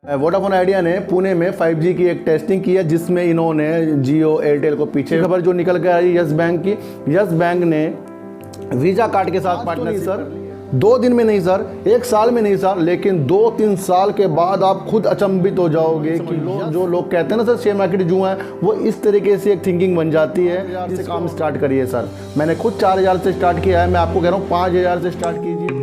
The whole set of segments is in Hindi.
वोडाफोन आइडिया ने पुणे में 5G की एक टेस्टिंग की है, जिसमें इन्होंने जियो एयरटेल को पीछे। खबर जो निकल के आई यस बैंक की, यस बैंक ने वीजा कार्ड के साथ पार्टनरशिप सर 2 दिन में नहीं सर, 1 साल में नहीं सर, लेकिन 2-3 साल के बाद आप खुद अचंभित हो जाओगे कि जो लोग कहते हैं ना सर शेयर मार्केट जुआ है, वो इस तरीके से एक थिंकिंग बन जाती है। जिससे काम स्टार्ट करिए सर। मैंने खुद 4000 से स्टार्ट किया है, मैं आपको कह रहा हूँ 5000 से स्टार्ट कीजिए।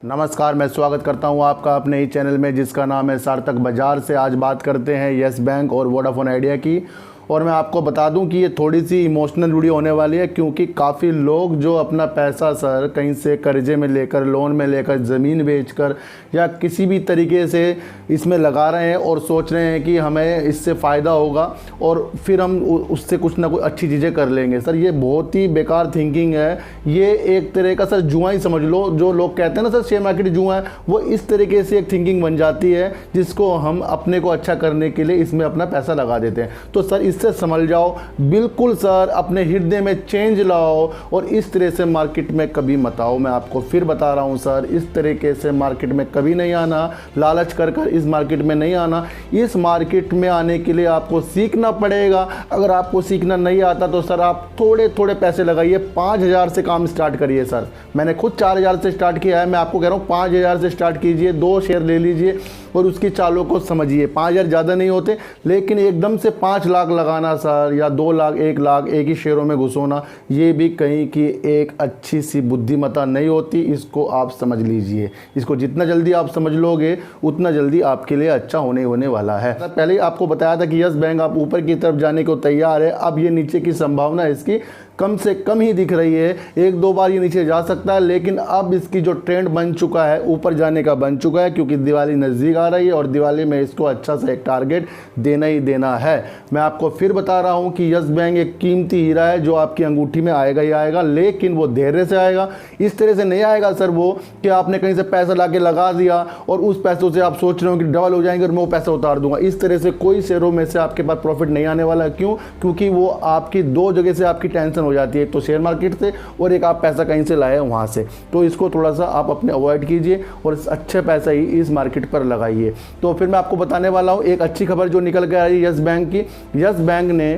नमस्कार, मैं स्वागत करता हूं आपका अपने ही चैनल में, जिसका नाम है सार्थक बाजार से। आज बात करते हैं यस बैंक और वोडाफोन आइडिया की। और मैं आपको बता दूं कि ये थोड़ी सी इमोशनल वीडियो होने वाली है, क्योंकि काफ़ी लोग जो अपना पैसा सर कहीं से कर्जे में लेकर, लोन में लेकर, ज़मीन बेचकर या किसी भी तरीके से इसमें लगा रहे हैं और सोच रहे हैं कि हमें इससे फ़ायदा होगा और फिर हम उससे कुछ ना कुछ अच्छी चीज़ें कर लेंगे। सर ये बहुत ही बेकार थिंकिंग है। ये एक तरह का सर जुआ ही समझ लो। जो लोग कहते हैं ना सर शेयर मार्केट जुआ है, वो इस तरीके से एक थिंकिंग बन जाती है, जिसको हम अपने को अच्छा करने के लिए इसमें अपना पैसा लगा देते हैं। तो सर इससे समझ जाओ, बिल्कुल सर अपने हृदय में चेंज लाओ और इस तरह से मार्केट में कभी मत आओ। मैं आपको फिर बता रहा हूं सर, इस तरीके से मार्केट में कभी नहीं आना, लालच कर कर इस मार्केट में नहीं आना। इस मार्केट में आने के लिए आपको सीखना पड़ेगा। अगर आपको सीखना नहीं आता तो सर आप थोड़े थोड़े पैसे लगाइए, 5000 से काम स्टार्ट करिए सर। मैंने खुद 4000 से स्टार्ट किया है, मैं आपको कह रहा हूँ 5000 से स्टार्ट कीजिए। 2 शेयर ले लीजिए और उसकी चालों को समझिए। 5000 ज़्यादा नहीं होते, लेकिन एकदम से 5 लाख लगाना सर, या 2 लाख, 1 लाख एक ही शेयरों में घुसोना, ये भी कहीं की एक अच्छी सी बुद्धिमत्ता नहीं होती। इसको आप समझ लीजिए। इसको जितना जल्दी आप समझ लोगे, उतना जल्दी आपके लिए अच्छा होने वाला है। पहले ही आपको बताया था कि यस बैंक आप ऊपर की तरफ जाने को तैयार है। अब ये नीचे की संभावना इसकी कम से कम ही दिख रही है। 1-2 बार ये नीचे जा सकता है, लेकिन अब इसकी जो ट्रेंड बन चुका है, ऊपर जाने का बन चुका है, क्योंकि दिवाली नज़दीक आ रही है और दिवाली में इसको अच्छा सा एक टारगेट देना ही देना है। मैं आपको फिर बता रहा हूँ कि यस बैंक एक कीमती हीरा है जो आपकी अंगूठी में आएगा ही आएगा, लेकिन वो धैर्य से आएगा। इस तरह से नहीं आएगा सर वो कि आपने कहीं से पैसा ला के लगा दिया और उस पैसों से आप सोच रहे हो कि डबल हो जाएंगे और मैं वो पैसा उतार दूंगा। इस तरह से कोई शेयरों में से आपके पास प्रॉफिट नहीं आने वाला है। क्यों? क्योंकि वो आपकी 2 जगह से आपकी टेंशन हो जाती है, एक तो शेयर मार्केट से और एक आप पैसा कहीं से लाए वहाँ से। तो इसको थोड़ा सा आप अपने अवॉइड कीजिए और अच्छे पैसा ही इस मार्केट पर लगाइए। तो फिर मैं आपको बताने वाला हूँ एक अच्छी खबर जो निकल के आई यस बैंक की। यस बैंक ने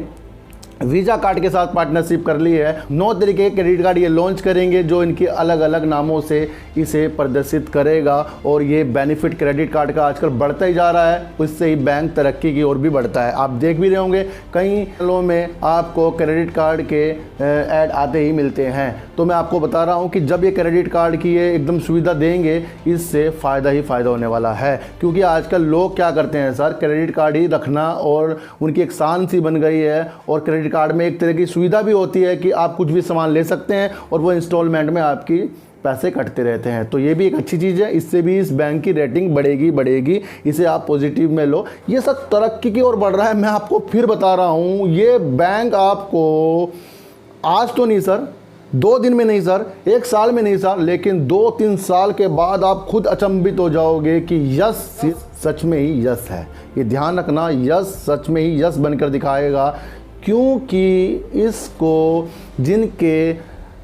वीजा कार्ड के साथ पार्टनरशिप कर ली है। 9 तरीके के क्रेडिट कार्ड ये लॉन्च करेंगे, जो इनके अलग अलग नामों से इसे प्रदर्शित करेगा। और ये बेनिफिट क्रेडिट कार्ड का आजकल बढ़ता ही जा रहा है, उससे ही बैंक तरक्की की ओर भी बढ़ता है। आप देख भी रहे होंगे कई लोगों में आपको क्रेडिट कार्ड के ऐड आते ही मिलते हैं। तो मैं आपको बता रहा हूँ कि जब ये क्रेडिट कार्ड की ये एकदम सुविधा देंगे, इससे फ़ायदा ही फ़ायदा होने वाला है। क्योंकि आजकल लोग क्या करते हैं सर, क्रेडिट कार्ड ही रखना और उनकी एक शान सी बन गई है। और क्रेडिट कार्ड में एक तरह की सुविधा भी होती है कि आप कुछ भी सामान ले सकते हैं और वो इंस्टॉलमेंट में आपकी पैसे कटते रहते हैं। तो ये भी एक अच्छी चीज़ है। इससे भी इस बैंक की रेटिंग बढ़ेगी। इसे आप पॉजिटिव में लो। ये सब तरक्की की ओर बढ़ रहा है। मैं आपको फिर बता रहा हूँ, ये बैंक आपको आज तो नहीं सर, 2 दिन में नहीं सर, 1 साल में नहीं सर, लेकिन 2-3 साल के बाद आप खुद अचंभित हो जाओगे कि यस सच में ही यस है। ये ध्यान रखना, यस सच में ही यस बनकर दिखाएगा। क्योंकि इसको जिनके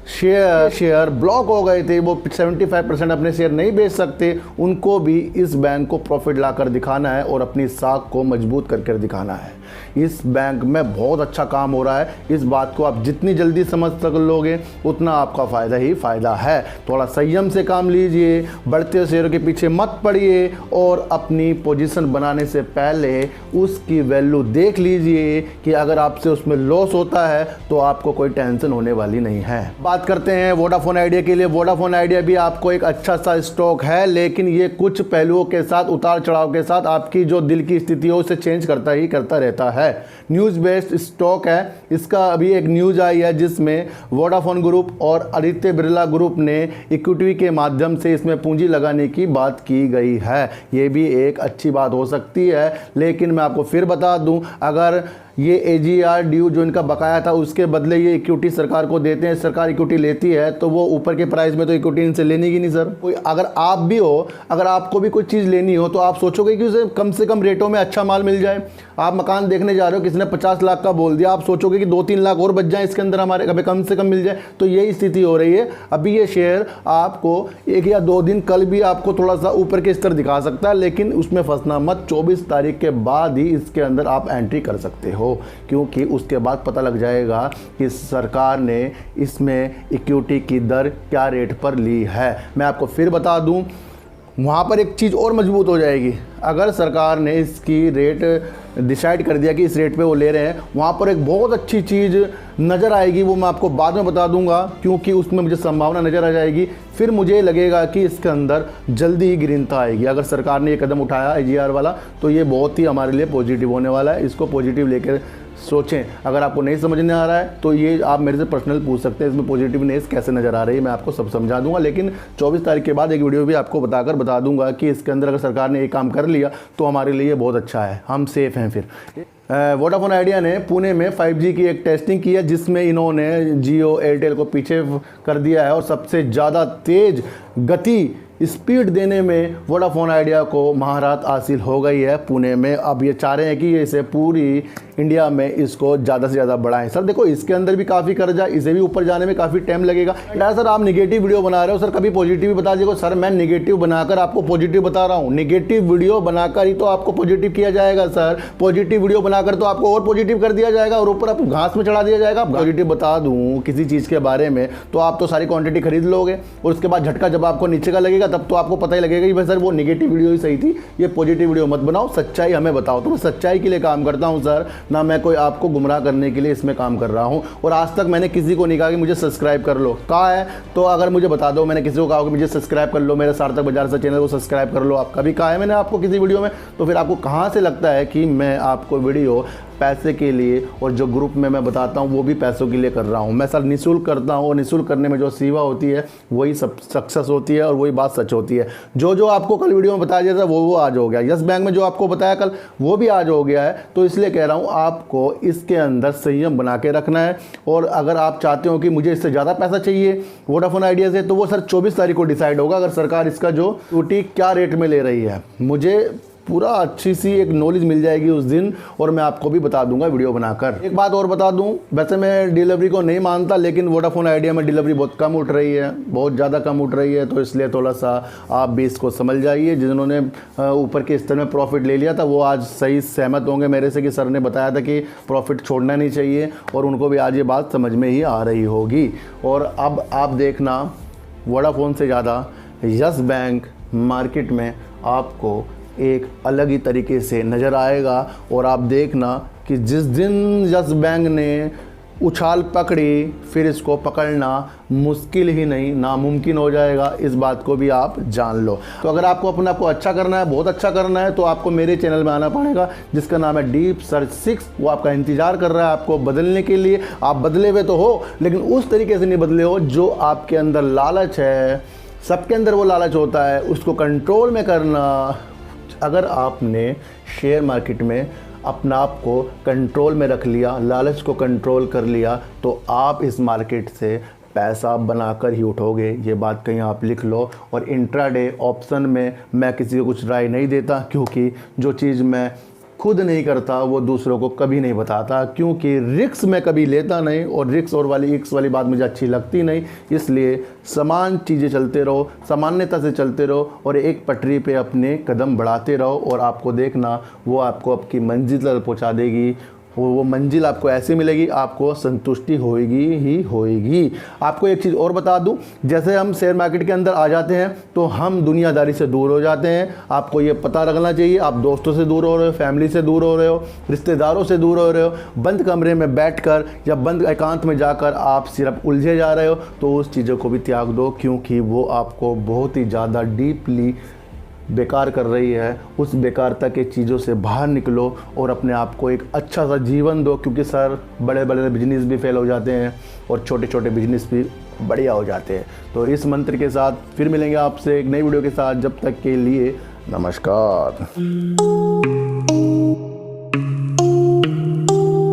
शेयर ब्लॉक हो गए थे, वो 75% अपने शेयर नहीं बेच सकते, उनको भी इस बैंक को प्रॉफिट लाकर दिखाना है और अपनी साख को मजबूत करके दिखाना है। इस बैंक में बहुत अच्छा काम हो रहा है। इस बात को आप जितनी जल्दी समझ सक लोगे, उतना आपका फ़ायदा ही फ़ायदा है। थोड़ा संयम से काम लीजिए, बढ़ते शेयरों के पीछे मत पड़िए और अपनी पोजीशन बनाने से पहले उसकी वैल्यू देख लीजिए कि अगर आपसे उसमें लॉस होता है तो आपको कोई टेंशन होने वाली नहीं है। बात करते हैं वोडाफोन आइडिया के लिए। वोडाफोन आइडिया भी आपको एक अच्छा सा स्टॉक है, लेकिन ये कुछ पहलुओं के साथ, उतार चढ़ाव के साथ, आपकी जो दिल की स्थिति हो उसे चेंज करता रहता है। न्यूज़ बेस्ड स्टॉक है। इसका अभी एक न्यूज़ आई है जिसमें वोडाफोन ग्रुप और आदित्य बिरला ग्रुप ने इक्विटी के माध्यम से इसमें पूंजी लगाने की बात की गई है। ये भी एक अच्छी बात हो सकती है, लेकिन मैं आपको फिर बता दूं, अगर ये AGR ड्यू जो इनका बकाया था उसके बदले ये इक्विटी सरकार को देते हैं, सरकार इक्विटी लेती है तो वो ऊपर के प्राइस में तो इक्विटी इनसे लेनी की नहीं सर। कोई अगर आप भी हो, अगर आपको भी कोई चीज़ लेनी हो तो आप सोचोगे कि उसे कम से कम रेटों में अच्छा माल मिल जाए। आप मकान देखने जा रहे हो, किसी ने 50 लाख का बोल दिया, आप सोचोगे कि 2-3 लाख और बच जाए इसके अंदर हमारे, कभी कम से कम मिल जाए। तो यही स्थिति हो रही है। अभी ये शेयर आपको 1 या 2 दिन कल भी आपको थोड़ा सा ऊपर के स्तर दिखा सकता है, लेकिन उसमें फंसना मत। 24 तारीख के बाद ही इसके अंदर आप एंट्री कर सकते हो, क्योंकि उसके बाद पता लग जाएगा कि सरकार ने इसमें इक्विटी की दर क्या रेट पर ली है। मैं आपको फिर बता दूं, वहाँ पर एक चीज़ और मजबूत हो जाएगी। अगर सरकार ने इसकी रेट डिसाइड कर दिया कि इस रेट पे वो ले रहे हैं, वहाँ पर एक बहुत अच्छी चीज़ नज़र आएगी, वो मैं आपको बाद में बता दूंगा, क्योंकि उसमें मुझे संभावना नज़र आ जाएगी। फिर मुझे लगेगा कि इसके अंदर जल्दी ही गिरता आएगी। अगर सरकार ने ये कदम उठाया AGR वाला, तो ये बहुत ही हमारे लिए पॉजिटिव होने वाला है। इसको पॉजिटिव लेकर सोचें। अगर आपको नहीं समझने आ रहा है तो ये आप मेरे से पर्सनल पूछ सकते हैं, इसमें पॉजिटिवनेस कैसे नज़र आ रही है, मैं आपको सब समझा दूंगा। लेकिन 24 तारीख के बाद एक वीडियो भी आपको बता दूंगा कि इसके अंदर अगर सरकार ने ये काम कर लिया तो हमारे लिए बहुत अच्छा है, हम सेफ़ हैं। फिर वोडाफोन आइडिया ने पुणे में 5G की एक टेस्टिंग की है, जिसमें इन्होंने जियो एयरटेल को पीछे कर दिया है और सबसे ज़्यादा तेज़ गति स्पीड देने में वोडाफोन आइडिया को महारत हासिल हो गई है पुणे में। अब ये चाह रहे हैं कि ये इसे पूरी इंडिया में इसको ज़्यादा से ज़्यादा बढ़ाएं। सर देखो, इसके अंदर भी काफ़ी कर्जा, इसे भी ऊपर जाने में काफ़ी टाइम लगेगा। सर आप निगेटिव वीडियो बना रहे हो, सर कभी पॉजिटिव बता दीजिए। सर मैं निगेटिव बनाकर आपको पॉजिटिव बता रहा हूँ। निगेटिव वीडियो बनाकर ही तो आपको पॉजिटिव किया जाएगा सर। पॉजिटिव वीडियो बनाकर तो आपको और पॉजिटिव कर दिया जाएगा और ऊपर आपको घास में चढ़ा दिया जाएगा। पॉजिटिव बता दूँ किसी चीज़ के बारे में तो आप तो सारी क्वान्टिटी खरीद लोगे और उसके बाद झटका जब आपको नीचे का लगेगा तब तो आपको पता ही लगेगा कि भाई सर वो निगेटिव वीडियो ही सही थी, ये पॉजिटिव वीडियो मत बनाओ, सच्चाई हमें बताओ। तो मैं सच्चाई के लिए काम करता हूँ सर, ना मैं कोई आपको गुमराह करने के लिए इसमें काम कर रहा हूँ। और आज तक मैंने किसी को नहीं कहा कि मुझे सब्सक्राइब कर लो। कहा है तो अगर मुझे बता दो, मैंने किसी को कहा कि मुझे सब्सक्राइब कर लो, मेरे सार्थक बाजार से चैनल को सब्सक्राइब कर लो, आप कभी कहा है मैंने आपको किसी वीडियो में? तो फिर आपको कहाँ से लगता है कि मैं आपको वीडियो पैसे के लिए और जो ग्रुप में मैं बताता हूँ वो भी पैसों के लिए कर रहा हूँ? मैं सर निःशुल्क करता हूँ और निःशुल्क करने में जो सेवा होती है वही सब सक्सेस होती है और वही बात सच होती है। जो आपको कल वीडियो में बताया जाता वो आज हो गया। यस बैंक में जो आपको बताया कल वो भी आज हो गया है। तो इसलिए कह रहा हूँ आपको इसके अंदर संयम बना के रखना है। और अगर आप चाहते हो कि मुझे इससे ज़्यादा पैसा चाहिए वोडाफोन आइडिया से, तो वो सर 24 तारीख को डिसाइड होगा। अगर सरकार इसका जो ड्यूटी क्या रेट में ले रही है, मुझे पूरा अच्छी सी एक नॉलेज मिल जाएगी उस दिन और मैं आपको भी बता दूंगा वीडियो बनाकर। एक बात और बता दूं, वैसे मैं डिलीवरी को नहीं मानता, लेकिन वोडाफोन आइडिया में डिलीवरी बहुत कम उठ रही है, बहुत ज़्यादा कम उठ रही है। तो इसलिए थोड़ा सा आप भी इसको समझ जाइए। जिन्होंने ऊपर के स्तर में प्रॉफिट ले लिया था वो आज सही सहमत होंगे मेरे से कि सर ने बताया था कि प्रॉफिट छोड़ना नहीं चाहिए, और उनको भी आज ये बात समझ में ही आ रही होगी। और अब आप देखना, वोडाफोन से ज़्यादा यस बैंक मार्केट में आपको एक अलग ही तरीके से नज़र आएगा। और आप देखना कि जिस दिन यस बैंक ने उछाल पकड़ी, फिर इसको पकड़ना मुश्किल ही नहीं नामुमकिन हो जाएगा। इस बात को भी आप जान लो। तो अगर आपको अपने आप को अच्छा करना है, बहुत अच्छा करना है, तो आपको मेरे चैनल में आना पड़ेगा जिसका नाम है डीप सर्च 6। वो आपका इंतज़ार कर रहा है आपको बदलने के लिए। आप बदले हुए तो हो, लेकिन उस तरीके से नहीं बदले हो जो आपके अंदर लालच है। सबके अंदर वो लालच होता है, उसको कंट्रोल में करना। अगर आपने शेयर मार्केट में अपना आप को कंट्रोल में रख लिया, लालच को कंट्रोल कर लिया, तो आप इस मार्केट से पैसा बनाकर ही उठोगे। ये बात कहीं आप लिख लो। और इंट्राडे ऑप्शन में मैं किसी को कुछ राय नहीं देता, क्योंकि जो चीज़ मैं खुद नहीं करता वो दूसरों को कभी नहीं बताता, क्योंकि रिस्क मैं कभी लेता नहीं और रिस्क और एक्स वाली बात मुझे अच्छी लगती नहीं। इसलिए समान चीज़ें चलते रहो, सामान्यता से चलते रहो और एक पटरी पे अपने कदम बढ़ाते रहो, और आपको देखना वो आपको आपकी मंजिल तक पहुंचा देगी। वो मंजिल आपको ऐसे मिलेगी, आपको संतुष्टि होएगी ही होएगी। आपको एक चीज़ और बता दूं, जैसे हम शेयर मार्केट के अंदर आ जाते हैं तो हम दुनियादारी से दूर हो जाते हैं। आपको ये पता रखना चाहिए, आप दोस्तों से दूर हो रहे हो, फैमिली से दूर हो रहे हो, रिश्तेदारों से दूर हो रहे हो, बंद कमरे में बैठकर या बंद एकांत में जाकर आप सिर्फ उलझे जा रहे हो, तो उस चीज़ों को भी त्याग दो, क्योंकि वो आपको बहुत ही ज़्यादा डीपली बेकार कर रही है। उस बेकारता के चीज़ों से बाहर निकलो और अपने आप को एक अच्छा सा जीवन दो, क्योंकि सर बड़े बड़े बिजनेस भी फेल हो जाते हैं और छोटे छोटे बिजनेस भी बढ़िया हो जाते हैं। तो इस मंत्र के साथ फिर मिलेंगे आपसे एक नई वीडियो के साथ। जब तक के लिए नमस्कार।